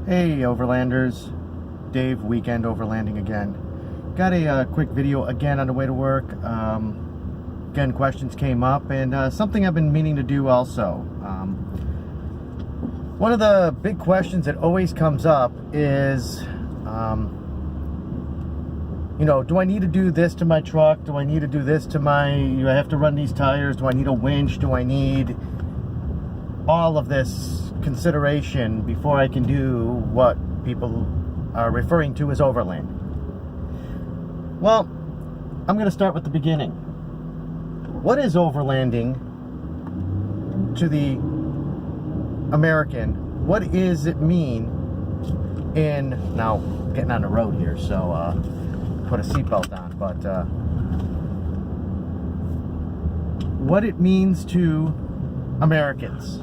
Hey Overlanders, Dave, Weekend Overlanding again. Got a quick video again on the way to work. Again, questions came up and something I've been meaning to do also. One of the big questions that always comes up is, do I need to do this to my truck? Do I need to do this to do I have to run these tires? Do I need a winch? Do I need all of this consideration before I can do what people are referring to as overland? Well, I'm going to start with the beginning. What is overlanding to the American? What does it mean now getting on the road here, so put a seatbelt on, but what it means to Americans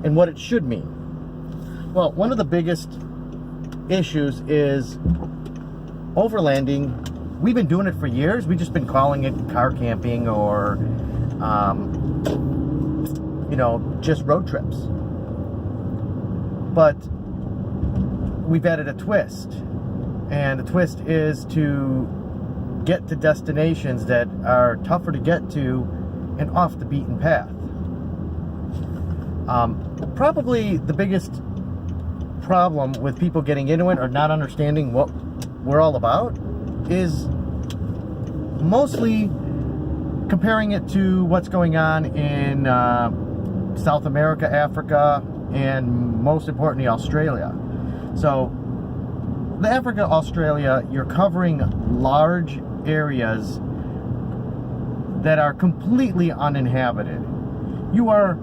and what it should mean. Well, one of the biggest issues is overlanding. We've been doing it for years. We've just been calling it car camping or just road trips. But we've added a twist, and the twist is to get to destinations that are tougher to get to and off the beaten path. Probably the biggest problem with people getting into it or not understanding what we're all about is mostly comparing it to what's going on in South America, Africa, and most importantly, Australia. So, the Africa, Australia, you're covering large areas that are completely uninhabited. You are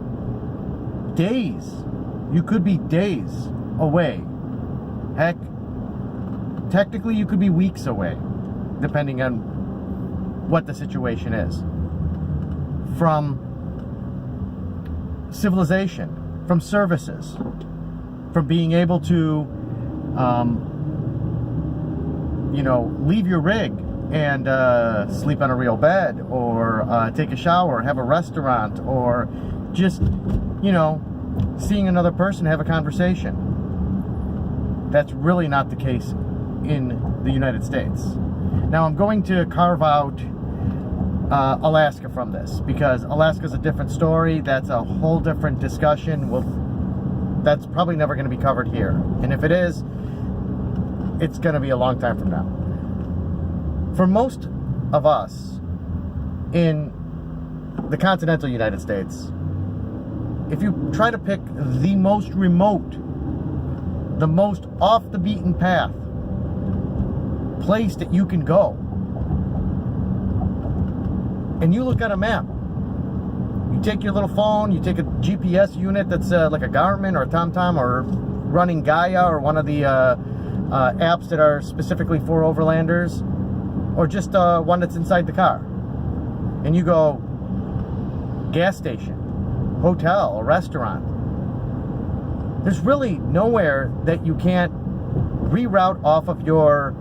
you could be days away. Heck, technically you could be weeks away, depending on what the situation is, from civilization, from services, from being able to leave your rig and sleep on a real bed, or take a shower, have a restaurant, or just seeing another person, have a conversation. That's really not the case in the United States. Now, I'm going to carve out Alaska from this, because Alaska's a different story. That's a whole different discussion. That's probably never going to be covered here. And if it is, it's going to be a long time from now. For most of us in the continental United States, if you try to pick the most remote, the most off the beaten path place that you can go, and you look at a map, you take your little phone, you take a GPS unit that's like a Garmin or a TomTom or running Gaia or one of the apps that are specifically for overlanders, or just one that's inside the car, and you go gas station, hotel, a restaurant. There's really nowhere that you can't reroute off of your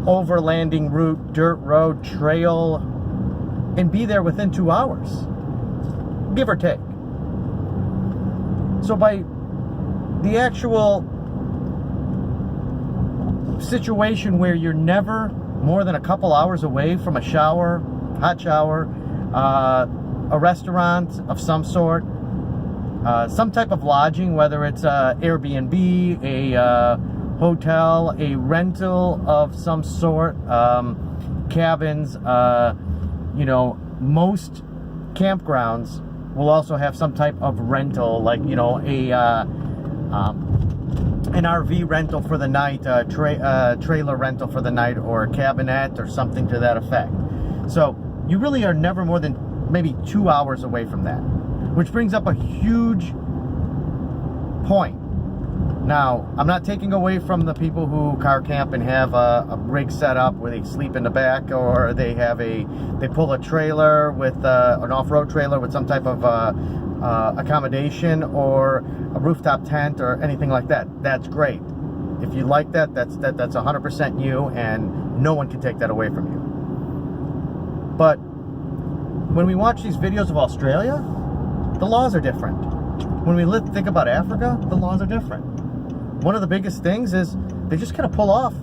overlanding route, dirt road, trail, and be there within 2 hours, give or take. So by the actual situation where you're never more than a couple hours away from a shower, hot shower, a restaurant of some sort, some type of lodging, whether it's Airbnb, a hotel, a rental of some sort, cabins, most campgrounds will also have some type of rental, like, an RV rental for the night, trailer rental for the night, or a cabinette or something to that effect. So you really are never more than maybe 2 hours away from that, which brings up a huge point. Now, I'm not taking away from the people who car camp and have a rig set up where they sleep in the back, or they pull a trailer with an off-road trailer with some type of accommodation, or a rooftop tent, or anything like that. That's great. If you like that, that's 100% you, and no one can take that away from you. But when we watch these videos of Australia, the laws are different. when we think about Africa, the laws are different. One of the biggest things is they just kind of pull off.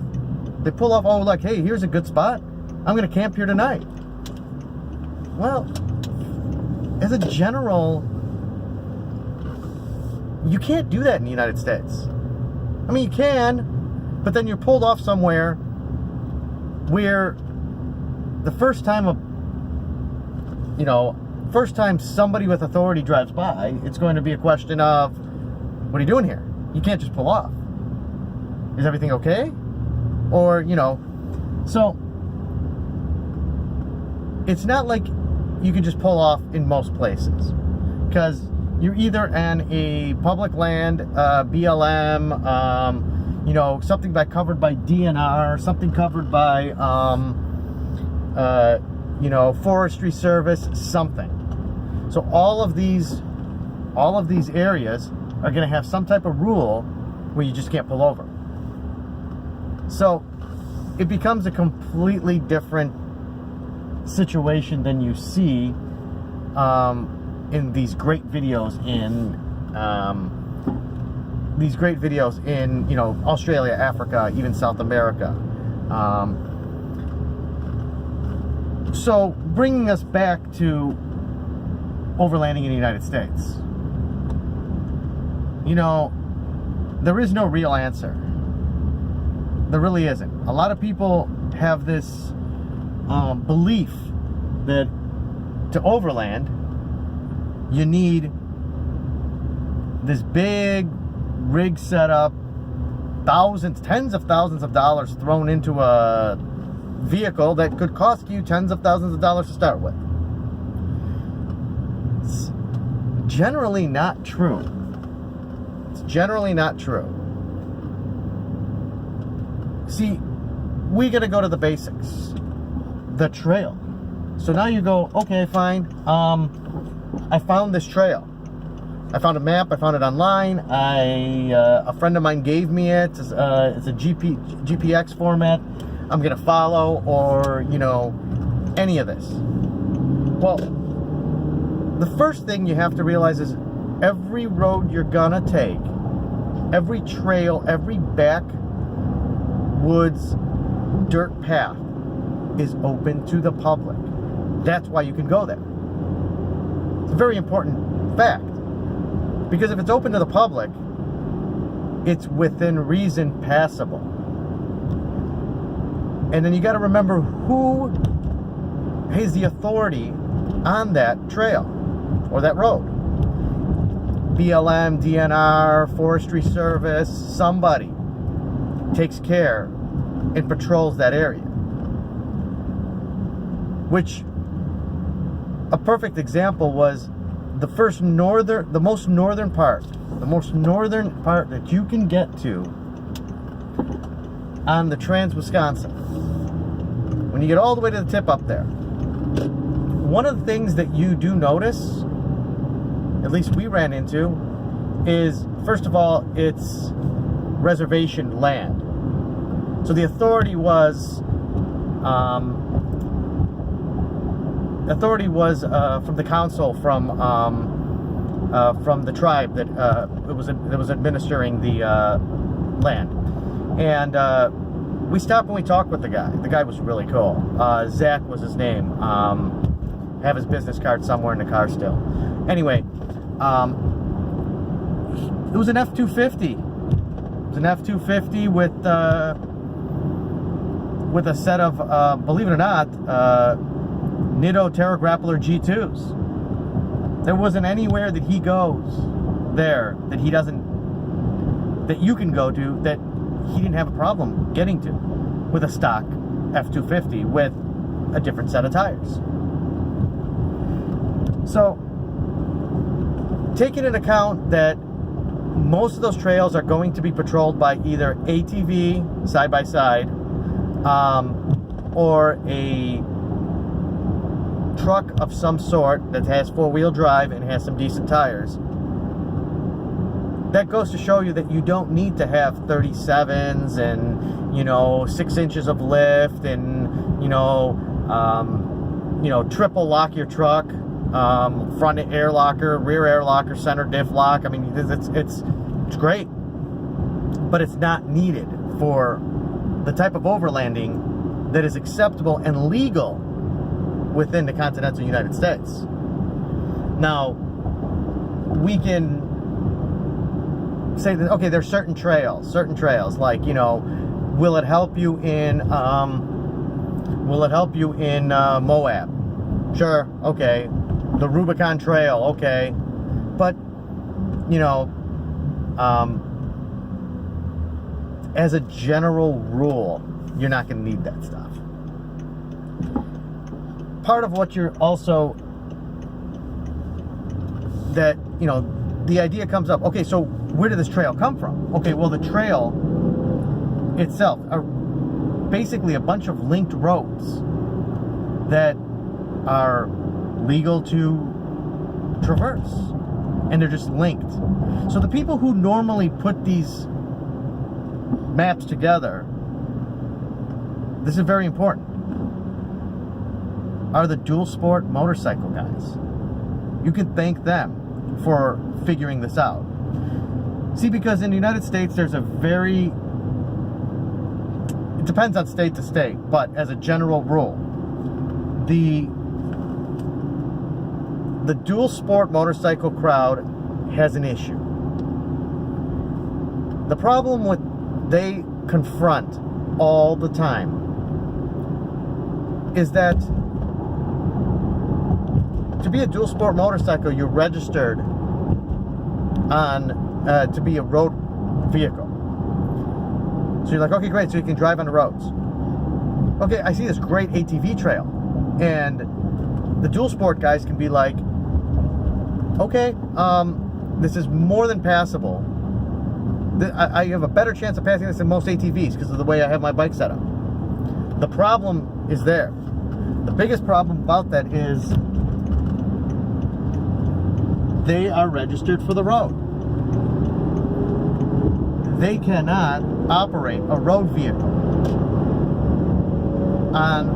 They pull off, oh, like, hey, here's a good spot. I'm going to camp here tonight. Well, as a general, you can't do that in the United States. I mean, you can, but then you're pulled off somewhere where the first time somebody with authority drives by, it's going to be a question of, what are you doing here? You can't just pull off. Is everything okay? Or, so it's not like you can just pull off in most places, because you're either on a public land, BLM, something covered by DNR, something covered by, Forestry Service, something. So all of these areas are going to have some type of rule where you just can't pull over. So it becomes a completely different situation than you see in these great videos in Australia, Africa, even South America. So bringing us back to overlanding in the United States, there is no real answer. There really isn't. A lot of people have this belief that to overland, you need this big rig setup, tens of thousands of dollars thrown into a vehicle that could cost you tens of thousands of dollars to start with. It's generally not true. It's generally not true. See, we gotta go to the basics. The trail. So now you go, okay, fine. I found this trail. I found a map. I found it online. A friend of mine gave me it. It's a GPX format. I'm gonna follow, or any of this. Well, the first thing you have to realize is every road you're gonna take, every trail, every backwoods dirt path is open to the public. That's why you can go there. It's a very important fact, because if it's open to the public, it's within reason passable. And then you got to remember who has the authority on that trail or that road. BLM, DNR, Forestry Service, somebody takes care and patrols that area. Which, a perfect example was the most northern part that you can get to on the Trans-Wisconsin. When you get all the way to the tip up there, one of the things that you do notice, at least we ran into, is, first of all, it's reservation land. So the authority was from the council, from the tribe that was administering the land. And we stopped and we talked with the guy. The guy was really cool. Zach was his name. Have his business card somewhere in the car still. Anyway, it was an F-250. It was an F-250 with a set of, believe it or not, Nitto Terra Grappler G2s. There wasn't anywhere that he goes there that you can go to that he didn't have a problem getting to with a stock F-250 with a different set of tires. So, taking into account that most of those trails are going to be patrolled by either ATV side-by-side or a truck of some sort that has four-wheel drive and has some decent tires, that goes to show you that you don't need to have 37s and 6 inches of lift and triple lock your truck. front air locker, rear air locker, center diff lock. I mean, it's great, but it's not needed for the type of overlanding that is acceptable and legal within the continental United States. Now, we can say that, okay, there's certain trails, like, you know, will it help you in Moab? Sure, okay. The Rubicon Trail, okay. But, you know, as a general rule, you're not going to need that stuff. Part of what you're also, that, you know, the idea comes up, okay, so where did this trail come from? Okay, well, the trail itself are basically a bunch of linked roads that are legal to traverse, and they're just linked. So the people who normally put these maps together, this is very important, are the dual sport motorcycle guys. You can thank them for figuring this out. See, because in the United States, there's a very, it depends on state to state, but as a general rule, the dual sport motorcycle crowd has an issue. The problem with they confront all the time is that to be a dual sport motorcycle, you're registered on to be a road vehicle. So you're like, okay, great, so you can drive on the roads. Okay, I see this great ATV trail, and the dual sport guys can be like, okay, this is more than passable. I have a better chance of passing this than most ATVs because of the way I have my bike set up. The problem is there. The biggest problem about that is they are registered for the road. They cannot operate a road vehicle on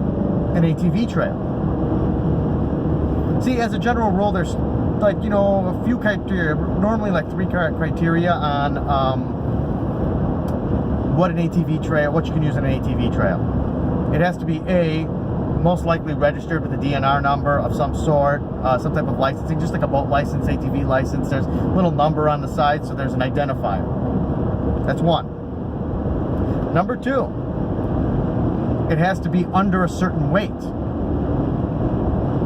an ATV trail. See, as a general rule, there's, like, you know, a few criteria, normally like 3 criteria on what an ATV trail, what you can use on an ATV trail. It has to be A, most likely registered with a DNR number of some sort, some type of licensing, just like a boat license, ATV license. There's a little number on the side, so there's an identifier. That's one. Number 2, it has to be under a certain weight.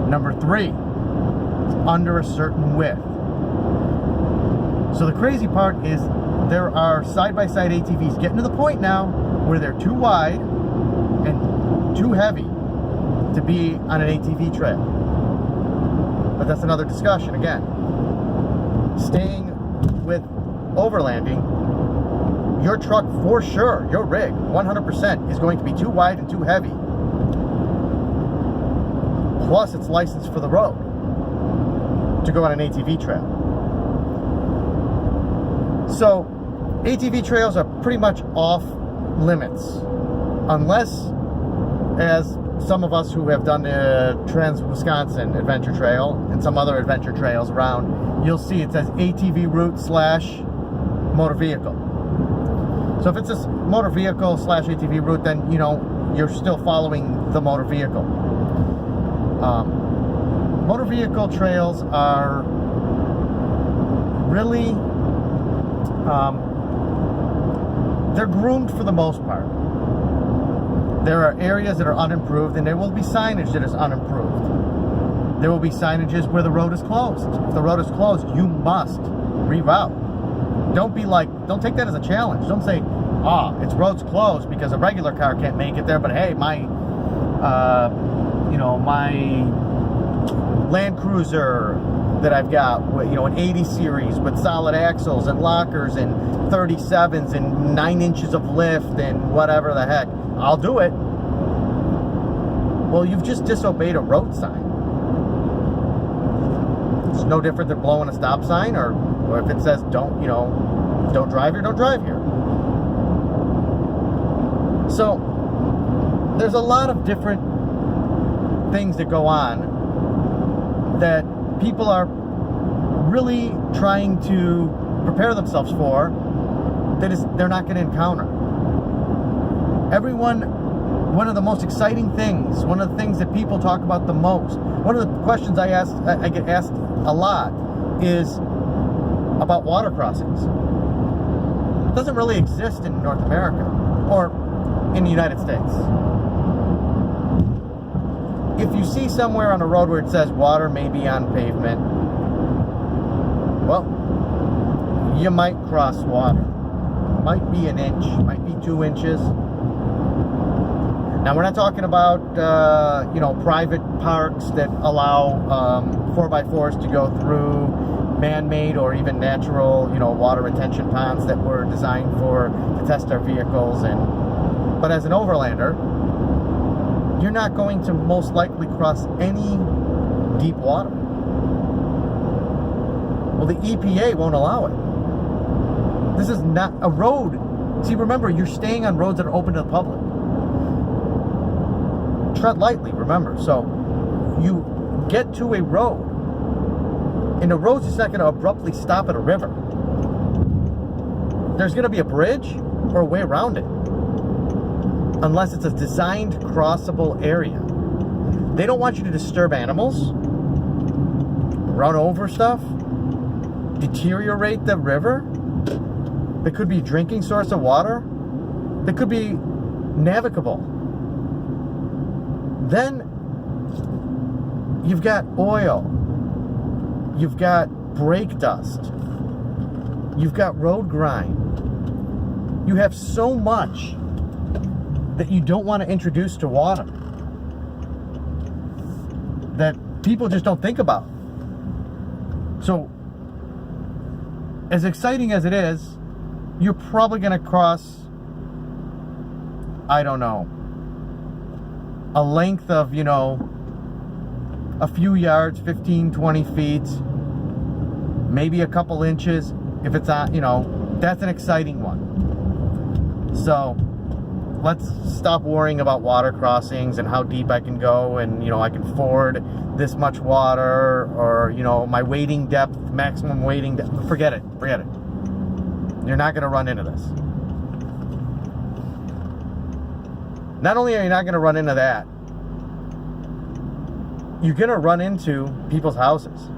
Number 3, under a certain width. So the crazy part is there are side-by-side ATVs getting to the point now where they're too wide and too heavy to be on an ATV trail. But that's another discussion again. Staying with overlanding, your truck for sure, your rig, 100% is going to be too wide and too heavy. Plus it's licensed for the road to go on an ATV trail. So ATV trails are pretty much off limits, unless, as some of us who have done the Trans-Wisconsin Adventure Trail and some other adventure trails around, you'll see it says ATV route / motor vehicle. So if it's a motor vehicle / ATV route, then, you know, you're still following the motor vehicle. Motor vehicle trails are really, they're groomed for the most part. There are areas that are unimproved, and there will be signage that is unimproved. There will be signages where the road is closed. If the road is closed, you must reroute. Don't be like, don't take that as a challenge. Don't say, it's road's closed because a regular car can't make it there, but hey, my, you know, my Land Cruiser that I've got, you know, an 80 series with solid axles and lockers and 37s and 9 inches of lift and whatever the heck, I'll do it. Well, you've just disobeyed a road sign. It's no different than blowing a stop sign, or if it says don't, you know, don't drive here, don't drive here. So there's a lot of different things that go on that people are really trying to prepare themselves for that they're not going to encounter. One of the most exciting things, one of the things that people talk about the most, one of the questions I get asked a lot is about water crossings. It doesn't really exist in North America or in the United States. If you see somewhere on a road where it says water may be on pavement, well, you might cross water. It might be an inch, might be 2 inches. Now, we're not talking about, private parks that allow 4x4s to go through man-made or even natural, water retention ponds that were designed to test our vehicles. But as an overlander, you're not going to most likely cross any deep water. Well, the EPA won't allow it. This is not a road. See, remember, you're staying on roads that are open to the public. Tread lightly, remember. So you get to a road, and the road's just not going to abruptly stop at a river. There's going to be a bridge or a way around it, unless it's a designed crossable area. They don't want you to disturb animals, run over stuff, deteriorate the river. There could be a drinking source of water. That could be navigable. Then you've got oil. You've got brake dust. You've got road grime. You have so much that you don't want to introduce to water that people just don't think about. So, as exciting as it is, you're probably going to cross, I don't know, a length of, a few yards, 15, 20 feet, maybe a couple inches. If it's on, that's an exciting one. So let's stop worrying about water crossings and how deep I can go, and I can ford this much water, or my wading depth, maximum wading depth. Forget it. You're not going to run into this. Not only are you not going to run into that, you're going to run into people's houses.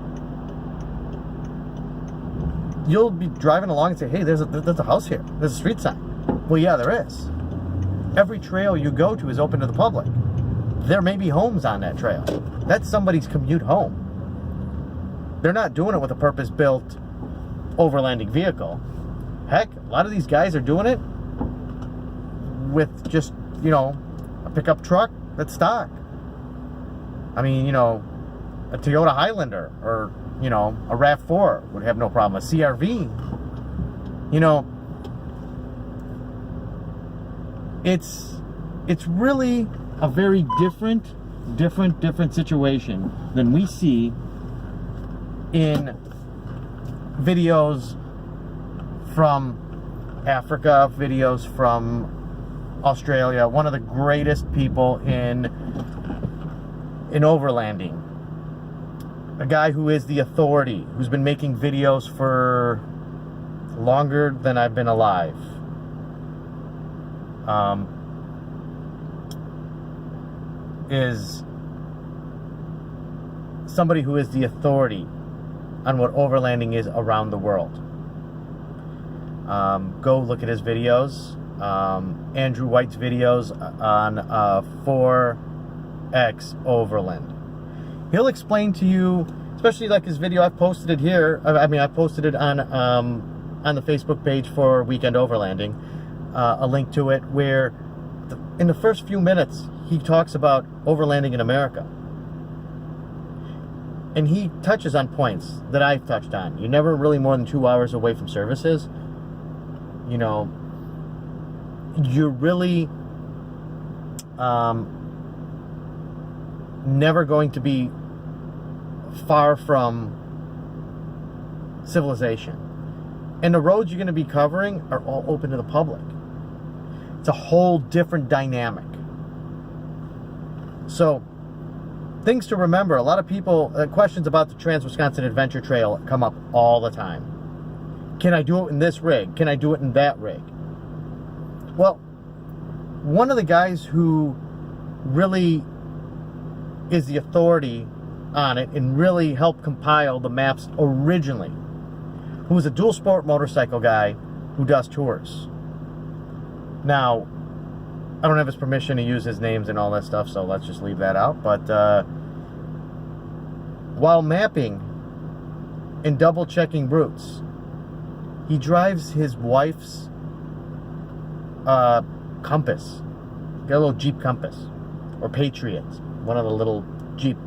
You'll be driving along and say, hey, there's a house here. There's a street sign. Well, yeah, there is. Every trail you go to is open to the public. There may be homes on that trail. That's somebody's commute home. They're not doing it with a purpose-built overlanding vehicle. Heck, a lot of these guys are doing it with just, a pickup truck that's stock. I mean, a Toyota Highlander or, a RAV4 would have no problem. A CRV, it's really a very different situation than we see in videos from Africa, videos from Australia. One of the greatest people in overlanding, a guy who is the authority, who's been making videos for longer than I've been alive. Is somebody who is the authority on what overlanding is around the world. Go look at his videos. Andrew White's videos on 4X Overland. He'll explain to you, especially like his video. I've posted it here. I posted it on the Facebook page for Weekend Overlanding. A link to it where in the first few minutes he talks about overlanding in America. And he touches on points that I've touched on. You're never really more than 2 hours away from services. You're really never going to be far from civilization. And the roads you're going to be covering are all open to the public. It's a whole different dynamic. So, things to remember. A lot of people, questions about the Trans-Wisconsin Adventure Trail come up all the time. Can I do it in this rig? Can I do it in that rig? Well, one of the guys who really is the authority on it and really helped compile the maps originally, who was a dual sport motorcycle guy who does tours. Now, I don't have his permission to use his names and all that stuff, so let's just leave that out. But while mapping and double checking routes, he drives his wife's Compass. Got a little Jeep Compass, or Patriot, one of the little Jeep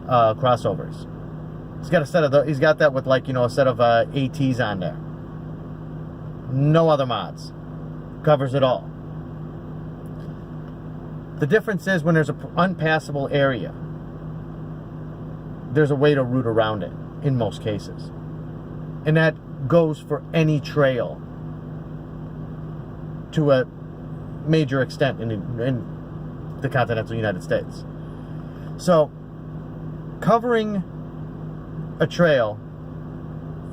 crossovers. He's got a set of he's got that with, like, you know, a set of ATs on there. No other mods. Covers it all. The difference is when there's an unpassable area, there's a way to route around it in most cases. And that goes for any trail to a major extent in the continental United States. So, covering a trail,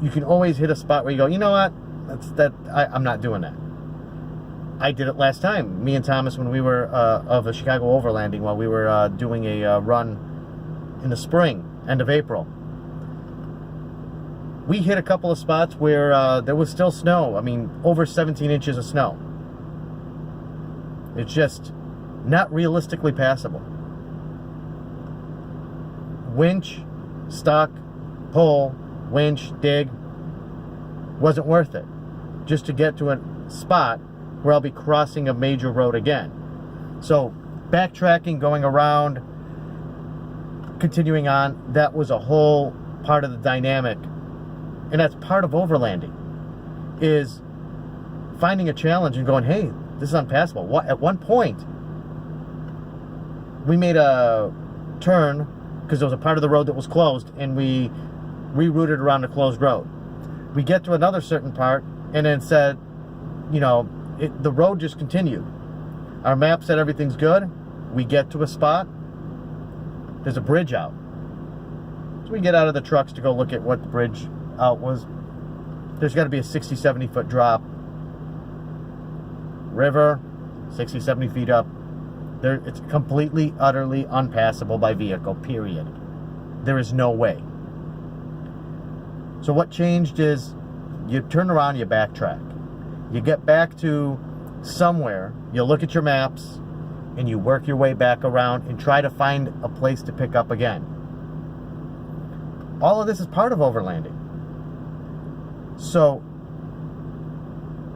you can always hit a spot where you go, you know what, I'm not doing that. I did it last time, me and Thomas, when we were of a Chicago Overlanding, while we were doing a run in the spring, end of April. We hit a couple of spots where there was still snow. I mean, over 17 inches of snow. It's just not realistically passable. Winch, stuck, pull, winch, dig, wasn't worth it. Just to get to a spot where I'll be crossing a major road again. So, backtracking, going around, continuing on, that was a whole part of the dynamic. And that's part of overlanding, is finding a challenge and going, hey, this is unpassable. At one point, we made a turn because there was a part of the road that was closed, and we rerouted around a closed road. We get to another certain part, and then said, you know, the road just continued. Our map said everything's good. We get to a spot. There's a bridge out. So we get out of the trucks to go look at what the bridge out was. There's got to be a 60, 70 foot drop. River, 60, 70 feet up. It's completely, utterly unpassable by vehicle, period. There is no way. So what changed is you turn around, you backtrack. You get back to somewhere, you look at your maps, and you work your way back around and try to find a place to pick up again. All of this is part of overlanding. So,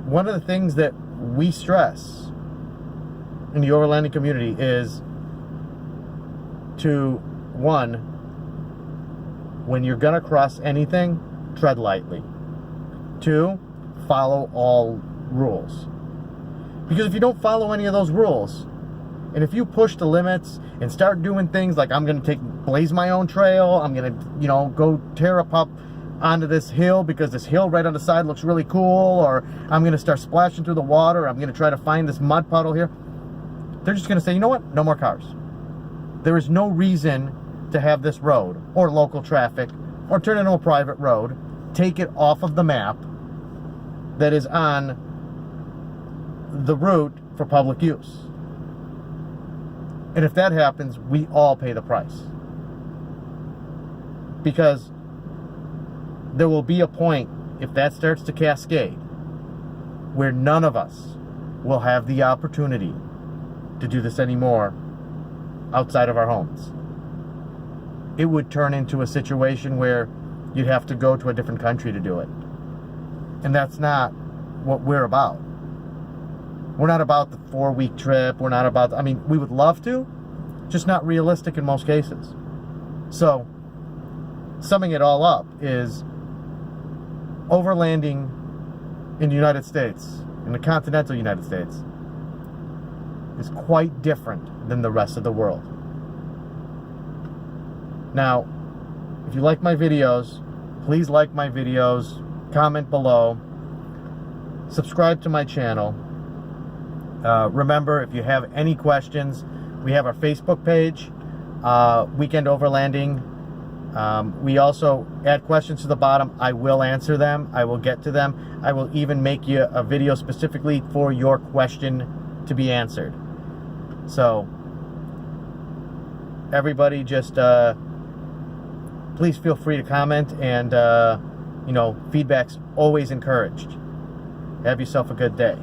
one of the things that we stress in the overlanding community is to, one, when you're going to cross anything, tread lightly. Two, follow all rules. Because if you don't follow any of those rules, and if you push the limits and start doing things like, I'm going to blaze my own trail, I'm going to, you know, go tear up onto this hill because this hill right on the side looks really cool, or I'm going to start splashing through the water, I'm going to try to find this mud puddle here, they're just going to say, you know what, no more cars. There is no reason to have this road, or local traffic, or turn it into a private road, take it off of the map that is on the route for public use. And if that happens, we all pay the price. Because there will be a point, if that starts to cascade, where none of us will have the opportunity to do this anymore outside of our homes. It would turn into a situation where you'd have to go to a different country to do it. And that's not what we're about. We're not about the 4-week trip. We're not about, I mean, we would love to, just not realistic in most cases. So, summing it all up is overlanding in the United States, in the continental United States, is quite different than the rest of the world. Now, if you like my videos, please like my videos, comment below, subscribe to my channel. Remember, if you have any questions, we have our Facebook page, Weekend Overlanding. We also add questions to the bottom. I will answer them. I will get to them. I will even make you a video specifically for your question to be answered. So, everybody just please feel free to comment, and feedback's always encouraged. Have yourself a good day.